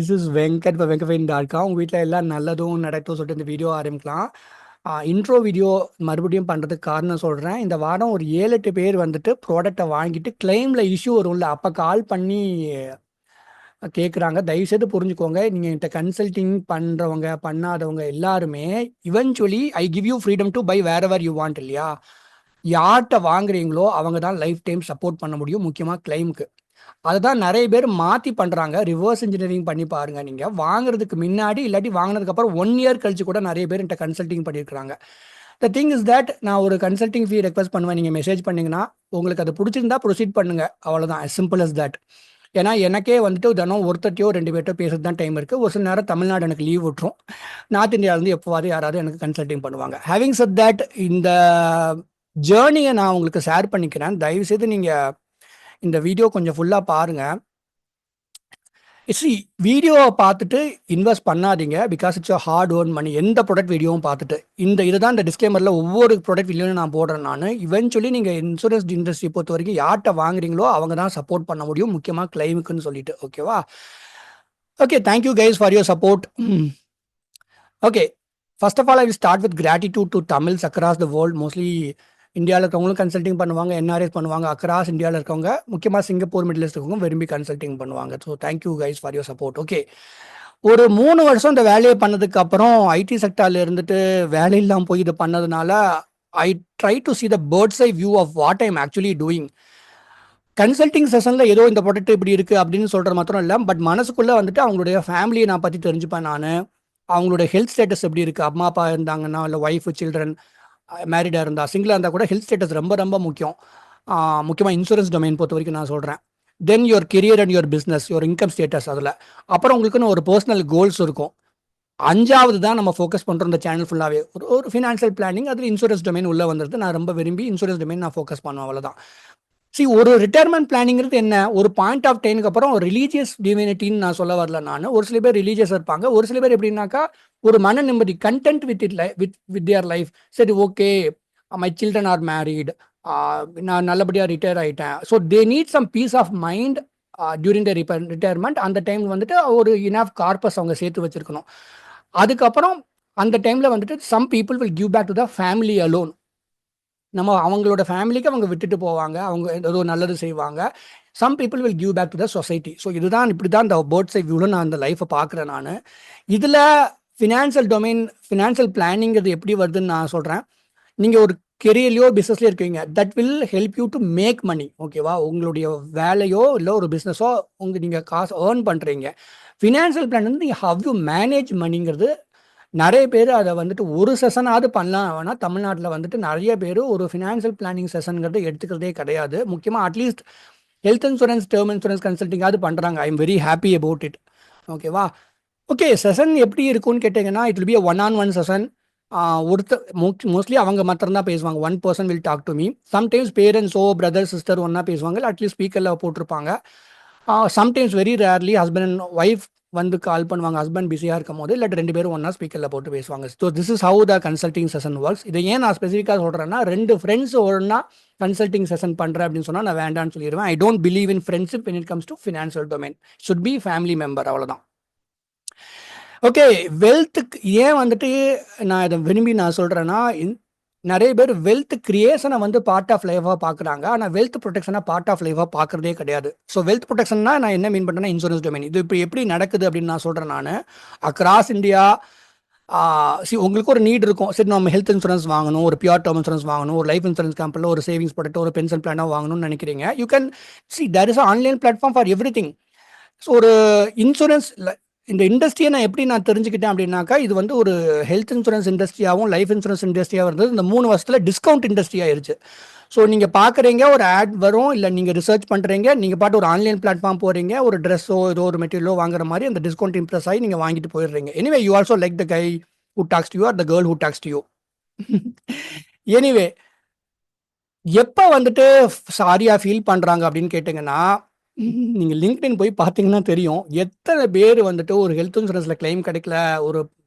This is Venkat இப்போ வெங்கவேன்.com. உங்கள் வீட்டில் எல்லாம் நல்லதும் நடக்கும் சொல்லிட்டு இந்த வீடியோ ஆரம்பிக்கலாம். இன்ட்ரோ வீடியோ மறுபடியும் பண்ணுறதுக்கு காரணம் சொல்கிறேன். இந்த வாரம் ஒரு 7-8 பேர் வந்துட்டு ப்ராடக்டை வாங்கிட்டு கிளைமில் இஷ்யூ வரும்ல, அப்போ கால் பண்ணி கேட்குறாங்க. தயவுசெய்து புரிஞ்சுக்கோங்க. நீங்கள் என்கிட்ட கன்சல்டிங் பண்ணுறவங்க பண்ணாதவங்க எல்லாருமே eventually I give you freedom to buy wherever you want இல்லையா. யார்கிட்ட வாங்குறீங்களோ அவங்க தான் லைஃப் டைம் சப்போர்ட் பண்ண முடியும், முக்கியமாக கிளைமுக்கு. அதுதான் நிறைய பேர் மாற்றி பண்ணுறாங்க. ரிவர்ஸ் இன்ஜினியரிங் பண்ணி பாருங்கள். நீங்கள் வாங்குறதுக்கு முன்னாடி இல்லாட்டி வாங்கினதுக்கப்புறம் 1 இயர் கழிச்சு கூட நிறைய பேர் என்கிட்ட கன்சல்டிங் பண்ணியிருக்காங்க. த திங் இஸ் தட் நான் ஒரு கன்சல்டிங் ஃபீ ரெக்வஸ்ட் பண்ணுவேன். நீங்கள் மெசேஜ் பண்ணிங்கன்னா உங்களுக்கு அது பிடிச்சிருந்தா ப்ரொசீட் பண்ணுங்கள், அவ்வளோதான். as simple as that. ஏன்னா எனக்கே வந்துட்டு தினம் ஒருத்தட்டியோ 2 பேர்ட்டோ பேசுறது தான் டைம் இருக்குது. ஒரு சில நேரம் தமிழ்நாடு எனக்கு லீவ் விட்டுரும். நார்த் இந்தியாவிலேருந்து எப்போவாது யாராவது எனக்கு கன்சல்டிங் பண்ணுவாங்க. ஹேவிங் said that, இந்த ஜேர்னியை நான் உங்களுக்கு ஷேர் பண்ணிக்கிறேன். தயவுசெய்து நீங்கள் இந்த வீடியோ கொஞ்சம் ஃபுல்லாக பாருங்கள். வீடியோவை பார்த்துட்டு இன்வெஸ்ட் பண்ணாதீங்க, because it's hard earn money. எந்த ப்ராடக்ட் வீடியோவும் பார்த்துட்டு இதுதான் இந்த டிஸ்க்ளைமரில் ஒவ்வொரு ப்ராடக்ட் வீடியோவும் நான் போடுறேன். நான் இவென்ச்சுவலி நீங்கள் இன்சூரன்ஸ் இண்டஸ்ட்ரி பொறுத்த வரைக்கும் யார்கிட்ட வாங்குறீங்களோ அவங்க தான் சப்போர்ட் பண்ண முடியும், முக்கியமாக கிளைமுக்குன்னு சொல்லிட்டு. ஓகேவா? Okay, thank you guys for your support. Okay, first of all I will start with gratitude to Tamils across the world. Mostly இந்தியாவில் இருக்கவங்களும் கன்சல்டிங் பண்ணுவாங்க, என்ஆர்எஸ் பண்ணுவாங்க. அக்ராஸ் இந்தியாவில் இருக்கவங்க, முக்கியமாக சிங்கப்பூர், மிடில் ஈஸ்ட் இருக்கவங்க விரும்பி கன்சல்டிங் பண்ணுவாங்க. So thank you guys for your support. Okay, ஒரு 3 வருஷம் இந்த வேலையை பண்ணதுக்கு அப்புறம் ஐடி செக்டாரில் இருந்துட்டு வேலையெல்லாம் போய் இது பண்ணதுனால I try to see the bird's eye view of what I am actually doing. Consulting செஷனில் ஏதோ இந்த ப்ராடக்ட் இப்படி இருக்குது அப்படின்னு சொல்கிற மாத்திரம் இல்லை, பட் மனசுக்குள்ளே வந்துட்டு அவங்களுடைய ஃபேமிலியை நான் பற்றி தெரிஞ்சுப்பேன். நான் அவங்களுடைய ஹெல்த் ஸ்டேட்டஸ் எப்படி இருக்குது, அம்மா அப்பா இருந்தாங்கன்னா, இல்லை ஒய்ஃபு சில்ட்ரன் மேரிடாக இருந்தால், சிங்கிளாக இருந்தால் கூட ஹெல்த் ஸ்டேட்டஸ் ரொம்ப ரொம்ப முக்கியம். முக்கியமாக இன்சூரன்ஸ் டொமைன் பொறுத்த வரைக்கும் நான் சொல்கிறேன். Then your career and your business, your income status. அதில் அப்புறம் உங்களுக்குன்னு ஒரு பர்சனல் கோல்ஸ் இருக்கும். 5வது தான் நம்ம ஃபோக்கஸ் பண்ணுறோம் இந்த சேனல் ஃபுல்லாகவே. ஒரு ஃபினான்ஷியல் பிளானிங், அதில் இன்சூரன்ஸ் டொமைன் உள்ளே வந்துடுது. நான் ரொம்ப விரும்பி இன்சூரன்ஸ் டொமைன் நான் ஃபோக்கஸ் பண்ணுவேன், அவ்வளோதான். ஒரு ரிட்டையர்மெண்ட் பிளானிங்கிறது என்ன, ஒரு பாயிண்ட் ஆஃப் டைமுக்கு அப்புறம் ஒரு ரிலீஜியஸ் டிவினிட்டின்னு நான் சொல்ல வரல. நான் ஒரு சில பேர் ரிலீஜியஸ் இருப்பாங்க, ஒரு சில பேர் எப்படின்னாக்கா ஒரு மன நிம்மதி, கண்டென்ட் வித் தியர் லைஃப். சரி, okay, my children are married, நான் நல்லபடியாக ரிட்டையர் ஆகிட்டேன். So they need some peace of mind during the retirement. அந்த டைமில் வந்துட்டு ஒரு இனஃப் கார்பஸ் அவங்க சேர்த்து வச்சிருக்கணும். அதுக்கப்புறம் அந்த டைமில் வந்துட்டு some people will give back to the family alone. நம்ம அவங்களோட ஃபேமிலிக்கு அவங்க விட்டுட்டு போவாங்க, அவங்க ஏதோ நல்லது செய்வாங்க. Some people will give back to the society. So இதுதான், இப்படி தான் இந்த பேர்ட்ஸ் ஐ வியூவில் நான் அந்த லைஃப்பை பார்க்குறேன். நான் இதில் ஃபினான்ஷியல் டொமைன், ஃபினான்ஷியல் பிளானிங்கிறது எப்படி வருதுன்னு நான் சொல்கிறேன். நீங்கள் ஒரு கெரியர்லையோ பிஸ்னஸ்லையோ இருக்கீங்க, that will help you to make money. ஓகேவா? உங்களுடைய வேலையோ இல்லை ஒரு பிஸ்னஸோ நீங்கள் காசு ஏர்ன் பண்ணுறீங்க. ஃபினான்ஷியல் பிளான் வந்து நீங்கள் ஹவ் யூ மேனேஜ் மணிங்கிறது. நிறைய பேர் அதை வந்துட்டு ஒரு செஷனாவது பண்ணலாம். ஆனால் தமிழ்நாட்டில் வந்துட்டு நிறைய பேர் ஒரு ஃபினான்ஷியல் பிளானிங் செஷனுங்கிறது எடுத்துக்கிறதே கிடையாது. முக்கியமாக at least health insurance, term insurance கன்சல்டிங்காவது பண்ணுறாங்க. I am very happy about it. ஓகேவா? ஓகே, செஷன் எப்படி இருக்கும்னு கேட்டிங்கன்னா, it will be one on one session. ஒருத்தர் மோஸ்ட்லி அவங்க மாத்திரம் தான் பேசுவாங்க. 1 person will talk to me. Sometimes பேரண்ட்ஸோ பிரதர் சிஸ்டர் ஒன்றா பேசுவாங்க, அட்லீஸ்ட் ஸ்பீக்கரில் போட்டிருப்பாங்க. Sometimes very rarely husband and wife வந்து கால் பண்ணுவாங்க, ஹஸ்பண்ட் பிஸியாக இருக்கும் போது, இல்லாட்டி 2 பேரும் ஒன்றா ஸ்பீக்கரில் போட்டு பேசுவாங்க. So this is how the consulting session works. இதை ஏன் நான் ஸ்பெசிஃபிக்காக சொல்கிறேன்னா, 2 ஃப்ரெண்ட்ஸ் ஒன்றா கன்சல்டிங் செஷன் பண்ணுறேன் அப்படின்னு சொன்னால் நான் வேண்டான்னு சொல்லிடுவேன். I don't believe in friendship when it comes to financial domain. should be family member, அவ்வளோதான். ஓகே, வெல்த்துக்கு ஏன் வந்துட்டு நான் இதை விரும்பி நான் சொல்கிறேன்னா, நிறைய பேர் வெல்த் கிரியேஷனை வந்து பார்ட் ஆஃப் லைஃபாக பார்க்குறாங்க, ஆனால் வெல்த் ப்ரொடெக்ஷனை பார்ட் ஆஃப் லைஃபாக பார்க்குறதே கிடையாது. ஸோ வெல்த் ப்ரொடெக்ஷன்னா நான் என்ன மீன் பண்ணுறேன்னா, இன்சூரன்ஸ் டொமைன். இது இப்போ எப்படி நடக்குது அப்படின்னு நான் சொல்கிறேன். நான் அக்ராஸ் இந்தியா உங்களுக்கு ஒரு நீட் இருக்கும். சரி, நம்ம ஹெல்த் இன்சூரன்ஸ் வாங்கணும், ஒரு பியூர் டேர்ம் இன்சூரன்ஸ் வாங்கணும், ஒரு லைஃப் இன்சூரன்ஸ் கம்பெனியில் ஒரு சேவிங்ஸ் ப்ராடக்ட், ஒரு பென்ஷன் பிளானாக வாங்கணும்னு நினைக்கிறீங்க. You can there is online platform for everything. So ஒரு இன்சூரன்ஸ், இந்த இண்டஸ்ட்ரியை நான் எப்படி நான் தெரிஞ்சுக்கிட்டேன் அப்படின்னாக்கா, இது வந்து ஒரு ஹெல்த் இன்சூரன்ஸ் இண்டஸ்ட்ரியாகவும் லைஃப் இன்சூரன்ஸ் இண்டஸ்ட்ரியாகவும் இருந்தது. இந்த 3 வருஷத்தில் டிஸ்கவுண்ட் இண்டஸ்ட்ரி ஆயிருச்சு. ஸோ நீங்கள் பார்க்குறீங்க, ஒரு ஆட் வரும், இல்லை நீங்கள் ரிசர்ச் பண்ணுறீங்க, நீங்கள் பாட்டு ஒரு ஆன்லைன் பிளாட்ஃபார்ம் போகிறீங்க, ஒரு ட்ரெஸ்ஸோ ஏதோ ஒரு மெட்டீரியலோ வாங்குற மாதிரி அந்த டிஸ்கவுண்ட் இம்ப்ரெஸ் ஆகி நீங்கள் வாங்கிட்டு போயிடுறீங்க. Anyway, you also like the guy who talks to you or the girl who talks to you. Anyway, எப்போ வந்துட்டு சாரியா ஃபீல் பண்ணுறாங்க அப்படின்னு கேட்டிங்கன்னா, நீங்கள் லிங்க்டின் போய் பார்த்தீங்கன்னா தெரியும், எத்தனை பேர் வந்துட்டு ஒரு ஹெல்த் இன்சூரன்ஸில் கிளைம் கிடைக்கல, ஒரு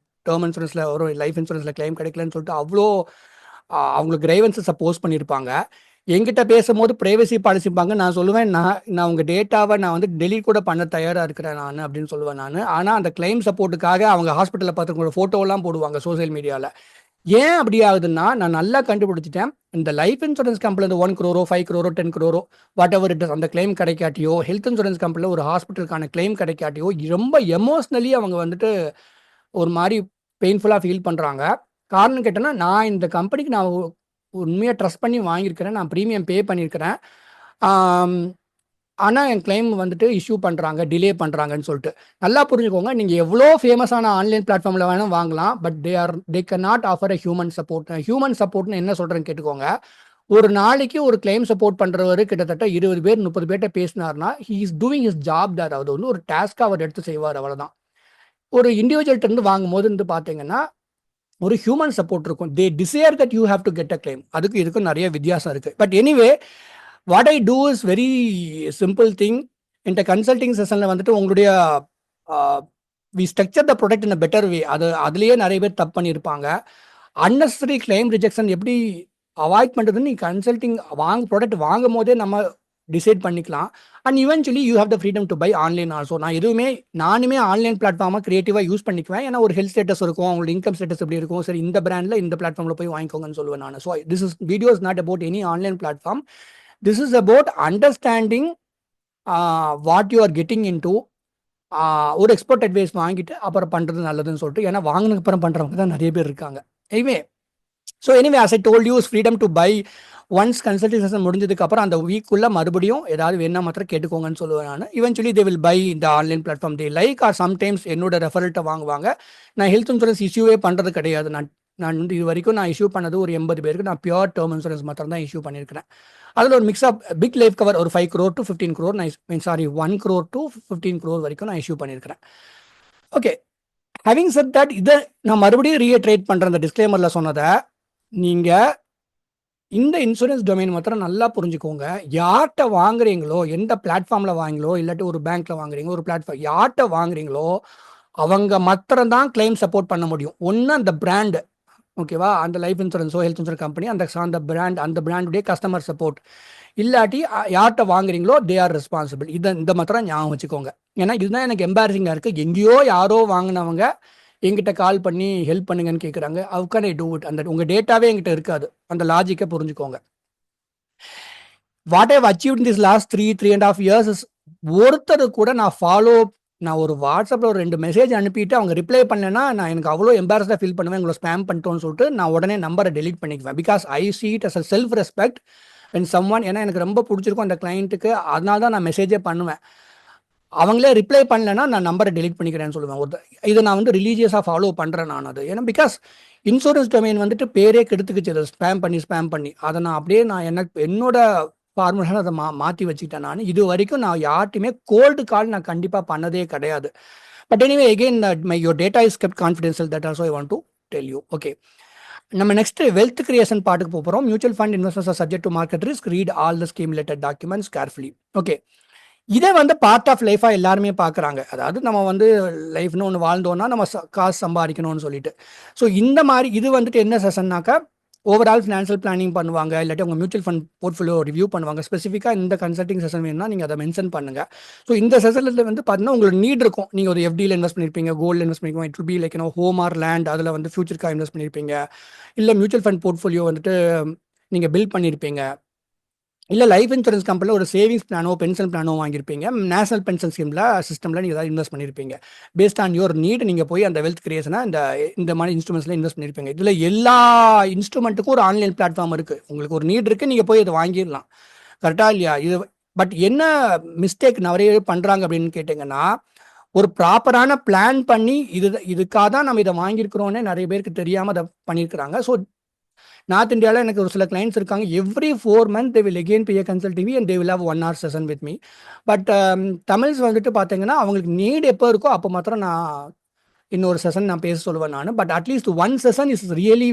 டேர்ம் இன்சூரன்ஸில், ஒரு லைஃப் இன்சூரன்ஸில் கிளைம் கிடைக்கலன்னு சொல்லிட்டு அவ்வளோ அவங்களுக்கு கிரைவன்ஸஸை போஸ்ட் பண்ணியிருப்பாங்க. என்கிட்ட பேசும்போது பிரைவசி பாலிசிப்பாங்க. நான் சொல்லுவேன், நான் உங்க டேட்டாவ நான் வந்து டெலீட் கூட பண்ண தயாரா இருக்கிறேன் நானு அப்படின்னு சொல்லுவேன் நானு. ஆனா அந்த கிளைம் சப்போர்ட்டுக்காக அவங்க ஹாஸ்பிட்டல்ல பார்த்துருக்க ஃபோட்டோலாம் போடுவாங்க சோசியல் மீடியால. ஏன் அப்படி ஆகுதுன்னா, நான் நல்லா கண்டுபிடிச்சுட்டேன். இந்த லைஃப் இன்சூரன்ஸ் கம்பெனில 1 crore 5 crore 10 crore what ever it is அந்த கிளைம் கிடைக்காட்டியோ, ஹெல்த் இன்சூரன்ஸ் கம்பெனில ஒரு ஹாஸ்பிட்டலுக்கான கிளைம் கிடைக்காட்டியோ, ரொம்ப எமோஷனலி அவங்க வந்துட்டு ஒரு மாரி பெயின்ஃபுல்லா ஃபீல் பண்றாங்க. காரணம் கேட்டேன்னா, நான் இந்த கம்பெனிக்கு நான் உண்மையா ட்ரஸ்ட் பண்ணி வாங்கியிருக்கிறேன். நான் பிரீமியம் பே பண்ணியிருக்கிறேன். ஆம், ஆனா என் கிளைம் வந்துட்டு இஷ்யூ பண்றாங்க, டிலே பண்றாங்கன்னு சொல்லிட்டு. நல்லா புரிஞ்சுக்கோங்க. நீங்க எவ்வளோ ஃபேமஸான ஆன்லைன் பிளாட்ஃபார்ம்ல வேணா வாங்கலாம். But they can not offer a human support. Human சப்போர்ட்னு என்ன சொல்றேன்னு கேட்டுக்கோங்க. ஒரு நாளைக்கு ஒரு கிளைம் சப்போர்ட் பண்றவரு கிட்டத்தட்ட 20 பேர், 30 பேர்ட்ட பேசினார்னா, he is doing his job there. அது வந்து ஒரு டாஸ்க்கா அவர் எடுத்து செய்வார் அவ்வளவுதான். ஒரு இண்டிவிஜுவல்ட்ட இருந்து வாங்கும்போது வந்து பார்த்தீங்கன்னா, ஒரு ஹியூமன் சப்போர்ட் இருக்கும். They desire that you have to get a claim. அதுக்கும் இதுக்கும் நிறைய வித்தியாசம் இருக்கு. But anyway what I do is very simple thing. இந்த கன்சல்டிங் செஷன்ல வந்துட்டு உங்களுடைய we structure the product in a better way. அதுலயே நிறைய பேர் தப்பு பண்ணியிருப்பாங்க. அன்னெசரி கிளைம் ரிஜெக்ஷன் எப்படி அவாய்ட் பண்ணுறதுன்னு நீ கன்சல்டிங் ப்ராடக்ட் வாங்கும் போதே நம்ம டிசைட் பண்ணிக்கலாம். And eventually you have the freedom to buy online also. நானுமே ஆன்லைன் பிளாட்ஃபார்மாக கிரியேட்டிவாக யூஸ் பண்ணிக்குவேன். ஏன்னா ஒரு ஹெல்த் ஸ்டேட்டஸ் இருக்கும், அவங்களோட இன்கம் ஸ்டேட்டஸ் எப்படி இருக்கும், சரி இந்த பிராண்டில் இந்த பிளாட்ஃபார்மில் போய் வாங்கிக்கோங்கன்னு சொல்லுவேன் நான். So this is video is not about any online platform. This is about understanding what you are getting in to. ஒரு எக்ஸ்பர்ட் அட்வைஸ் வாங்கிட்டு அப்புறம் பண்ணுறது நல்லதுன்னு சொல்லிட்டு, ஏன்னா வாங்கினதுக்கு அப்புறம் பண்ணுறவங்க தான் நிறைய பேர் இருக்காங்க. Anyway as I told you, freedom to buy. Once consultation முடிஞ்சதுக்கு அப்புறம் அந்த வீக்குள்ள மறுபடியும் ஏதாவது வேணா மாத்திரம் கேட்டுக்கோங்கன்னு சொல்லுவேன் நான். இவென்ச்சுவலி தே வில் பை இந்த online platform they like. Or sometimes என்னோட ரெஃபரல்ட்ட வாங்குவாங்க. நான் ஹெல்த் இன்சூரன்ஸ் இஷ்யூவே பண்ணுறது கிடையாது. நான் வந்து இது வரைக்கும் நான் இஷ்யூ பண்ணது ஒரு 80 பேருக்கு நான் பியூர் டேர்ம் இன்சூரன்ஸ் மாத்திரம் தான் இஷ்யூ பண்ணியிருக்கிறேன். அதில் ஒரு mix of big life cover ஒரு 5 crore to 15 crore sorry 1 crore to 15 crore வரைக்கும் நான் இஷ்யூ பண்ணியிருக்கிறேன். ஓகே, ஹேவிங் செட் தட், இதை நான் மறுபடியும் ரீட்ரேட் பண்ணுறேன். அந்த டிஸ்க்ளைமரில் சொன்னதை நீங்கள் இந்த இன்சூரன்ஸ் டொமைன் மாத்திரம் நல்லா புரிஞ்சுக்கோங்க. யார்கிட்ட வாங்குறீங்களோ, எந்த பிளாட்ஃபார்மில் வாங்குறீங்களோ, இல்லாட்டி ஒரு பேங்க்ல வாங்குறீங்களோ, ஒரு பிளாட்ஃபார்ம் யார்கிட்ட வாங்குறீங்களோ அவங்க மாத்திரம் தான் கிளைம் சப்போர்ட் பண்ண முடியும். ஒன்று அந்த பிராண்டு, ஓகேவா, அந்த லைஃப் இன்சூரன்ஸோ ஹெல்த் இன்சூரன்ஸ் கம்பெனி, அந்த பிராண்ட், அந்த பிராண்டுடைய கஸ்டமர் சப்போர்ட். இல்லாட்டி யார்கிட்ட வாங்குறீங்களோ தே ஆர் ரெஸ்பான்சிபிள். இந்த மாத்திரம் ஞாபகம் வச்சுக்கோங்க. ஏன்னா இதுதான் எனக்கு எம்பாரசிங்காக இருக்குது. எங்கேயோ யாரோ வாங்கினவங்க எங்கிட்ட கால் பண்ணி ஹெல்ப் பண்ணுங்கன்னு கேட்குறாங்க. How can I do it? அந்த உங்கள் டேட்டாவே எங்கிட்ட இருக்காது. அந்த லாஜிக்கை புரிஞ்சுக்கோங்க. What I've achieve in this last 3.5 years is ஒருத்தர் கூட நான் ஒரு வாட்ஸ்அப்பில் ஒரு 2 மெசேஜ் அனுப்பிட்டு அவங்க ரிப்ளை பண்ணலைன்னா நான் எனக்கு அவ்வளோ எம்பாரஸ்டாக ஃபீல் பண்ணுவேன். உங்களை ஸ்பேம் பண்ணிட்டோன்னு சொல்லிட்டு நான் உடனே நம்பரை டெலிட் பண்ணிக்குவேன். Because I see it as a self respect when someone. ஏன்னா எனக்கு ரொம்ப பிடிச்சிருக்கும் அந்த கிளைண்ட்டுக்கு, அதனால தான் நான் மெசேஜே பண்ணுவேன். அவங்களே ரிப்ளை பண்ணலைன்னா நான் நம்பரை டெலிட் பண்ணிக்கிறேன்னு சொல்லுவேன். இதை நான் வந்து ரிலீஜியஸாக ஃபாலோ பண்ணுறேன் நான். அது ஏன்னா பிகாஸ் இன்சூரன்ஸ் டொமைன் வந்துட்டு பேரே கெடுத்துக்குச்சு. அதை ஸ்பேம் பண்ணி அதை நான் அப்படியே என்னோட ஃபார்முலாவில் அதை மாற்றி வச்சுக்கிட்டேன் நான். இது வரைக்கும் நான் யார்ட்டையுமே கோல்டு கால் நான் கண்டிப்பாக பண்ணதே கிடையாது. But anyway again your data is kept confidential. That also I want to tell you. Okay, நம்ம நெக்ஸ்ட் வெல்த் கிரியேஷன் பார்ட்டுக்கு போகிறோம். Mutual fund investors R subject to market risk. Read all the scheme related documents carefully. Okay, இதை வந்து part of லைஃபாக எல்லாருமே பார்க்குறாங்க. அதாவது நம்ம வந்து லைஃப்னு ஒன்று வாழ்ந்தோன்னா நம்ம காசு சம்பாதிக்கணும்னு சொல்லிட்டு. ஸோ இந்த மாதிரி இது வந்துட்டு என்ன செஷன்னாக்கா ஓவரால் ஃபினான்ஷியல் பிளானிங் பண்ணுவாங்க, இல்லாட்டி உங்கள் மியூச்சுவல் ஃபண்ட் போர்ட்ஃபோலியோ ரிவ்யூ பண்ணுவாங்க. ஸ்பெசிஃபிக்காக இந்த கன்சல்டிங் செஷன் வேணும்னா நீங்கள் அதை மென்ஷன் பண்ணுங்கள். ஸோ இந்த செஷனில் வந்து பார்த்தீங்கன்னா உங்களுக்கு நீட் இருக்கும். நீங்கள் ஒரு எஃப்டியில் இன்வெஸ்ட் பண்ணியிருப்பீங்க, கோல்டு இன்வெஸ்ட் பண்ணிருப்பீங்க, it will be like home or land, அதில் வந்து ஃபியூச்சருக்காக இன்வெஸ்ட் பண்ணியிருப்பீங்க. இல்லை மியூச்சுவல் ஃபண்ட் போர்ட்ஃபோலியோ வந்துட்டு நீங்கள் பில்ட் பண்ணியிருப்பீங்க. இல்லை லைஃப் இன்சூரன்ஸ் கம்பெனியில் ஒரு சேவிங்ஸ் பிளானோ பென்ஷன் பிளானோ வாங்கியிருப்பீங்க. நேஷனல் பென்ஷன் சிஸ்டமில் நீங்கள் ஏதாவது இன்வெஸ்ட் பண்ணியிருப்பீங்க. பேஸ்ட் ஆன் யுவர் நீட் நீங்கள் போய் அந்த வெல்த் கிரியேஷனை இந்த மாதிரி இன்ஸ்ட்ருமெண்ட்ஸில் இன்வெஸ்ட் பண்ணியிருப்பீங்க. இதில் எல்லா இன்ஸ்ட்ருமெண்ட்டுக்கும் ஒரு ஆன்லைன் பிளாட்ஃபார்ம் இருக்குது. உங்களுக்கு ஒரு நீட் இருக்குது, நீங்கள் போய் இதை வாங்கிடலாம். கரெக்டாக இல்லையா? இது பட் என்ன மிஸ்டேக் நிறைய பண்ணுறாங்க அப்படின்னு கேட்டிங்கன்னா, ஒரு ப்ராப்பரான பிளான் பண்ணி இதுக்காக தான் நம்ம இதை வாங்கியிருக்கிறோன்னே நிறைய பேருக்கு தெரியாமல் அதை பண்ணியிருக்கிறாங்க. ஸோ நார்த் இந்தியாவில் எனக்கு ஒரு சில கிளைண்ட்ஸ் இருக்காங்க. Every 4 months they will again pay a consulting fee and they will have 1 hour session with me. But Tamils வந்துட்டு பார்த்தீங்கன்னா அவங்களுக்கு நீட் எப்போ இருக்கோ அப்போ மாத்திரம் நான் இன்னொரு செஷன் நான் பேச சொல்லுவேன் நான். But at least 1 session is really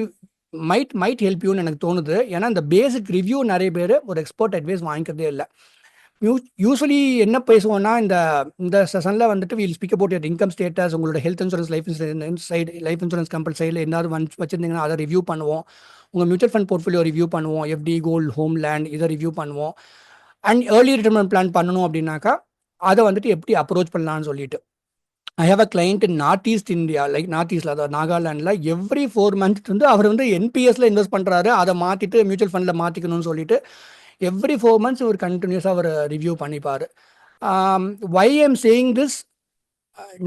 might help யூன்னு எனக்கு தோணுது. ஏன்னா இந்த பேசிக் ரிவ்யூ நிறைய பேர் ஒரு எக்ஸ்பர்ட் அட்வைஸ் வாங்கிக்கிறதே இல்லை. யூசுவலி என்ன பேசுவோம்னா, இந்த இந்த செஷன்ல வந்துட்டு will speak about your income status, உங்களோட health insurance, life insurance side, life insurance company சைடில் ஏதாவது வச்சிருந்தீங்கன்னா அதை ரிவ்யூ பண்ணுவோம். உங்கள் மியூச்சுவல் ஃபண்ட் போர்ட்ஃபோலியோ ரிவ்யூ பண்ணுவோம். எஃப்டி, கோல்டு, ஹோம், லேண்ட் இதை ரிவ்யூ பண்ணுவோம். அண்ட் ஏர்லி ரிட்டர்மெண்ட் பிளான் பண்ணணும் அப்படின்னாக்கா அதை வந்துட்டு எப்படி அப்ரோச் பண்ணலான்னு சொல்லிட்டு. I have a client in north east India, like north ஈஸ்டில், அதாவது நாகாலாண்டில். எவ்ரி 4 months வந்து அவர் வந்து என்பிஎஸ்ல இன்வெஸ்ட் பண்ணுறாரு. அதை மாற்றிட்டு மியூச்சுவல் ஃபண்டில் மாற்றிக்கணும்னு சொல்லிட்டு எவ்ரி 4 months ஒரு கண்டினியூஸாக அவர் ரிவ்யூ பண்ணிப்பார். வை ஐம் சேயிங் திஸ்,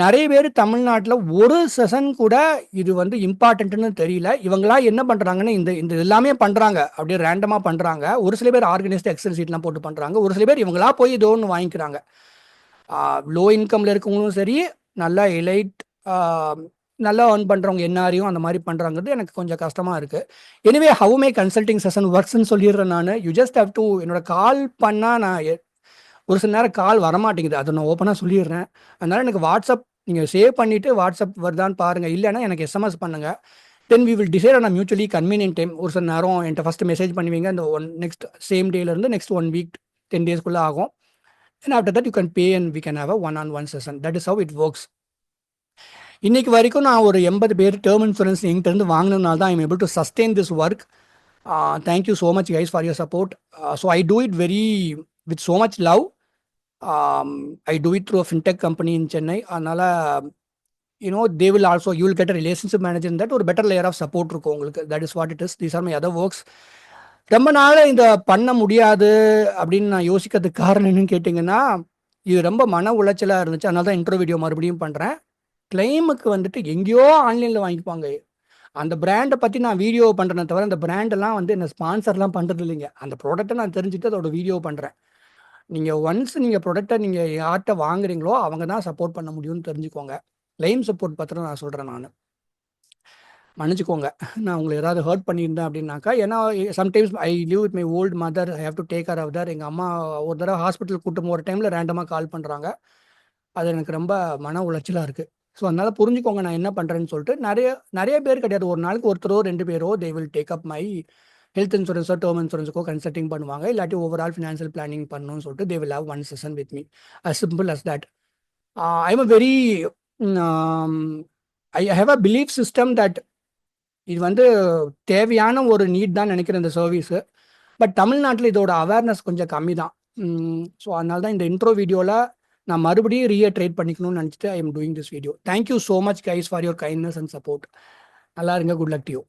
நிறைய பேர் தமிழ்நாட்டில் ஒரு செஷன் கூட இது வந்து இம்பார்ட்டன்ட்னு தெரியல. இவங்களா என்ன பண்ணுறாங்கன்னு இந்த இந்த எல்லாமே பண்ணுறாங்க, அப்படியே ரேண்டமாக பண்ணுறாங்க. ஒரு சில பேர் ஆர்கனைஸ்டு எக்ஸல் சீட்லாம் போட்டு பண்ணுறாங்க. ஒரு சில பேர் இவங்களா போய் ஏதோ ஒன்று வாங்கிக்கிறாங்க. லோ இன்கமில் இருக்கவங்களும் சரி, நல்லா எலைட், நல்லா ஏர்ன் பண்ணுறவங்க என்ஆரையும் அந்த மாதிரி பண்ணுறாங்கிறது எனக்கு கொஞ்சம் கஷ்டமாக இருக்குது. Anyway, how may consulting session ஒர்க்ஸ்ன்னு சொல்லிடுறேன் நான். யூ ஜஸ்ட் ஹவ் டு, என்னோட கால் பண்ணால் நான் ஒரு சில நேரம் கால் வரமாட்டேங்குது, அதை நான் ஓப்பனாக சொல்லிடுறேன். அதனால் எனக்கு வாட்ஸ்அப் நீங்கள் சேவ் பண்ணிவிட்டு வாட்ஸ்அப் வருதான்னு பாருங்கள். இல்லைன்னா எனக்கு எஸ்எம்எஸ் பண்ணுங்கள். Then we will decide on mutually convenient time. ஒரு சில நேரம் என்கிட்ட ஃபஸ்ட்டு மெசேஜ் பண்ணுவீங்க, இந்த நெக்ஸ்ட் சேம் டேலேருந்து நெக்ஸ்ட் 1 week 10 days ஆகும். And after that you can pay and we can have a one-on-one session. That is how it works. இன்னைக்கு வரைக்கும் நான் ஒரு 80 பேர் டேர்ம் இன்சூரன்ஸ் எங்கிட்ட இருந்து வாங்கினதுனால தான் I am able to sustain this work. Thank you so much guys for your support. So I do it very with so much love. I do it through a fintech company in Chennai. அதனால் they will also, you will get a relationship manager in that, ஒரு better layer of support இருக்கும் உங்களுக்கு. That is what it is. These are my other works. ரொம்ப நாள் இந்த பண்ண முடியாது அப்படின்னு நான் யோசிக்கிறதுக்கு காரணம் என்னன்னு கேட்டிங்கன்னா, இது ரொம்ப மன உளைச்சலாக இருந்துச்சு. அதனால தான் இன்ட்ரோ வீடியோ மறுபடியும் பண்ணுறேன். கிளைமுக்கு வந்துட்டு எங்கேயோ ஆன்லைனில் வாங்கிப்பாங்க. அந்த பிராண்டை பற்றி நான் வீடியோ பண்ணுறேன் தவிர, அந்த பிராண்டெல்லாம் வந்து என்ன ஸ்பான்சர்லாம் பண்ணுறது இல்லைங்க. அந்த ப்ராடக்ட்டை நான் தெரிஞ்சுட்டு அதோட வீடியோ பண்ணுறேன். நீங்கள் ஒன்ஸ் நீங்கள் ப்ராடக்டை நீங்கள் யார்கிட்ட வாங்குறீங்களோ அவங்க தான் சப்போர்ட் பண்ண முடியும்னு தெரிஞ்சுக்கோங்க. கிளைம் சப்போர்ட் பத்திரம் நான் சொல்கிறேன். நான் மன்னிச்சுக்கோங்க, நான் உங்களை ஏதாவது ஹர்ட் பண்ணியிருந்தேன் அப்படின்னாக்கா. ஏன்னா sometimes I live with my old mother, I have to take care of her. எங்கள் அம்மா ஒரு தடவை ஹாஸ்பிட்டல் கூட்டம் போகிற டைமில் ரேண்டமாக கால் பண்ணுறாங்க. அது எனக்கு ரொம்ப மன உளைச்சலாக இருக்குது. ஸோ அதனால் புரிஞ்சுக்கோங்க நான் என்ன பண்ணுறேன்னு சொல்லிட்டு. நிறைய பேர் கிடையாது, ஒரு நாளைக்கு ஒருத்தரோ 2 பேரோ they will take up my health இன்சூரன்ஸோ டேர்ம் இன்சூரன்ஸுக்கோ கன்சல்டிங் பண்ணுவாங்க. இல்லாட்டி ஓவரால் ஃபினான்ஷியல் பிளானிங் பண்ணணும்னு சொல்லிட்டு they will have one session with me. as simple as that. I am a very I have a belief system that இது வந்து தேவையான ஒரு நீட் தான் நினைக்கிறேன் இந்த சர்வீஸு. பட் தமிழ்நாட்டில் இதோட அவேர்னஸ் கொஞ்சம் கம்மி தான். ஸோ அதனால தான் இந்த இன்ட்ரோ வீடியோவில் நான் மறுபடியும் ரீட்ரேட் பண்ணிக்கணும்னு நினச்சிட்டு I am doing this video. Thank you so much guys for your kindness and support. நல்லா இருங்க. Good luck to you.